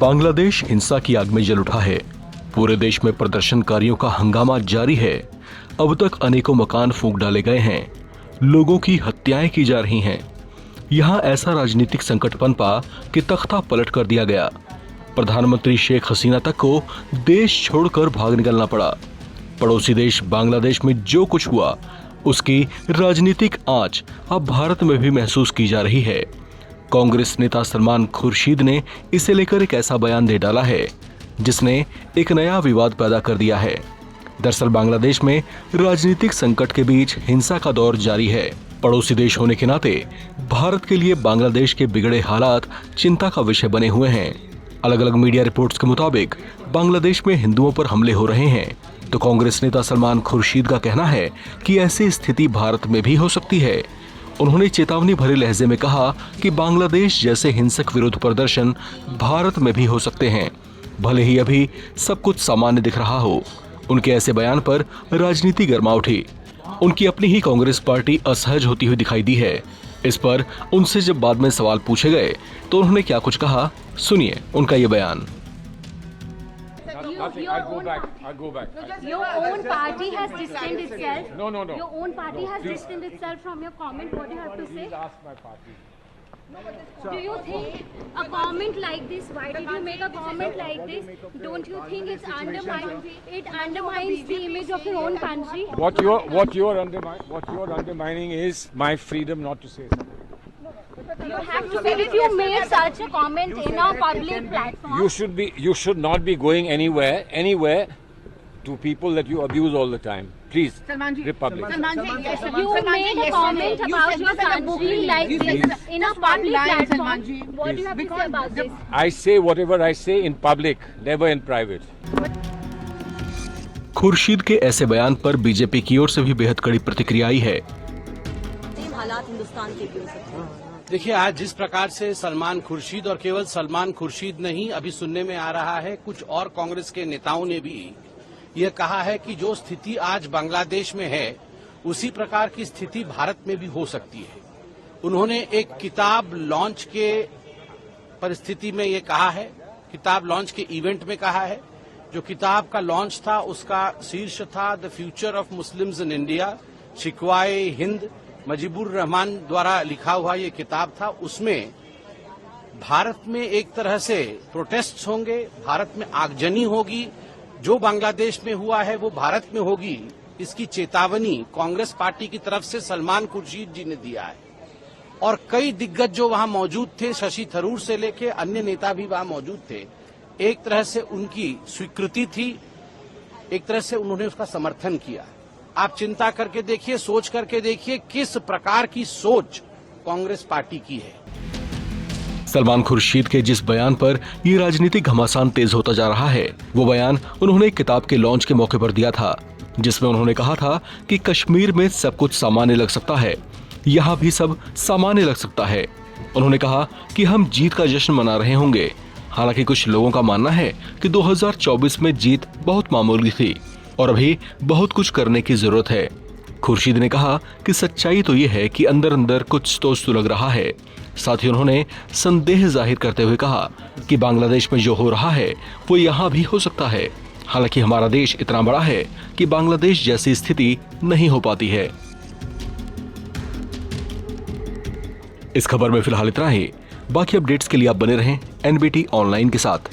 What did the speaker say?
बांग्लादेश हिंसा की आग में जल उठा है। पूरे देश में प्रदर्शनकारियों का हंगामा जारी है। अब तक अनेकों मकान फूंक डाले गए हैं, लोगों की हत्याएं की जा रही हैं। यहाँ ऐसा राजनीतिक संकट पनपा कि तख्ता पलट कर दिया गया। प्रधानमंत्री शेख हसीना तक को देश छोड़कर भाग निकलना पड़ा। पड़ोसी देश बांग्लादेश में जो कुछ हुआ उसकी राजनीतिक आंच अब भारत में भी महसूस की जा रही है। कांग्रेस नेता सलमान खुर्शीद ने इसे लेकर एक ऐसा बयान दे डाला है जिसने एक नया विवाद पैदा कर दिया है। दरअसल बांग्लादेश में राजनीतिक संकट के बीच हिंसा का दौर जारी है। पड़ोसी देश होने के नाते भारत के लिए बांग्लादेश के बिगड़े हालात चिंता का विषय बने हुए हैं। अलग अलग मीडिया रिपोर्ट्स के मुताबिक बांग्लादेश में हिंदुओं पर हमले हो रहे हैं, तो कांग्रेस नेता सलमान खुर्शीद का कहना है कि ऐसी स्थिति भारत में भी हो सकती है। उन्होंने चेतावनी भरे लहजे में कहा कि बांग्लादेश जैसे हिंसक विरोध प्रदर्शन भारत में भी हो सकते हैं, भले ही अभी सब कुछ सामान्य दिख रहा हो। उनके ऐसे बयान पर राजनीति गर्मा उठी। उनकी अपनी ही कांग्रेस पार्टी असहज होती हुई दिखाई दी है। इस पर उनसे जब बाद में सवाल पूछे गए तो उन्होंने क्या कुछ कहा, सुनिए उनका ये बयान। I'll go back. Your own party has distanced itself. No. Your own party has distanced itself from your comment. What do you have to say? Please ask my party. Do you think a comment like this? Why did you make a comment like this? Don't you think it undermines the image of your own country? What you're undermining is my freedom not to say something. You have to say if you made such a comment in a public platform. You should not be going anywhere to people that you abuse all the time. Please, Republic. You made a comment about your country like this in a public platform. What do you have to say about this? I say whatever I say in public, never in private. Khurshid के ऐसे बयान पर BJP की ओर से भी बेहद कड़ी प्रतिक्रिया आई है। हालात हिंदुस्तान के भी हो सकते हैं। देखिए, आज जिस प्रकार से सलमान खुर्शीद, और केवल सलमान खुर्शीद नहीं, अभी सुनने में आ रहा है कुछ और कांग्रेस के नेताओं ने भी ये कहा है कि जो स्थिति आज बांग्लादेश में है उसी प्रकार की स्थिति भारत में भी हो सकती है। उन्होंने एक किताब लॉन्च के परिस्थिति में ये कहा है, किताब लॉन्च के इवेंट में कहा है। जो किताब का लॉन्च था उसका शीर्ष था the future of Muslims in India, Shikwa e Hind, Mujeebur Rahman द्वारा लिखा हुआ ये किताब था। उसमें भारत में एक तरह से प्रोटेस्ट होंगे, भारत में आगजनी होगी, जो बांग्लादेश में हुआ है वो भारत में होगी, इसकी चेतावनी कांग्रेस पार्टी की तरफ से सलमान खुर्शीद जी ने दिया है। और कई दिग्गज जो वहां मौजूद थे, शशि थरूर से लेके अन्य नेता भी वहां मौजूद थे, एक तरह से उनकी स्वीकृति थी, एक तरह से उन्होंने उसका समर्थन किया। आप चिंता करके देखिए, सोच करके देखिए किस प्रकार की सोच कांग्रेस पार्टी की है। सलमान खुर्शीद के जिस बयान पर ये राजनीतिक घमासान तेज होता जा रहा है, वो बयान उन्होंने एक किताब के लॉन्च के मौके पर दिया था, जिसमें उन्होंने कहा था कि कश्मीर में सब कुछ सामान्य लग सकता है, यहाँ भी सब सामान्य लग सकता है। उन्होंने कहा कि हम जीत का जश्न मना रहे होंगे। हालांकि कुछ लोगों का मानना है कि 2024 में जीत बहुत मामूली थी और अभी बहुत कुछ करने की जरूरत है। खुर्शीद ने कहा कि सच्चाई तो ये है कि अंदर अंदर कुछ तो सुलग रहा है। साथ ही उन्होंने संदेह जाहिर करते हुए कहा कि बांग्लादेश में जो हो रहा है वो यहाँ भी हो सकता है। हालांकि हमारा देश इतना बड़ा है कि बांग्लादेश जैसी स्थिति नहीं हो पाती है। इस खबर में फिलहाल इतना ही। बाकी अपडेट्स के लिए आप बने रहें NBT ऑनलाइन के साथ।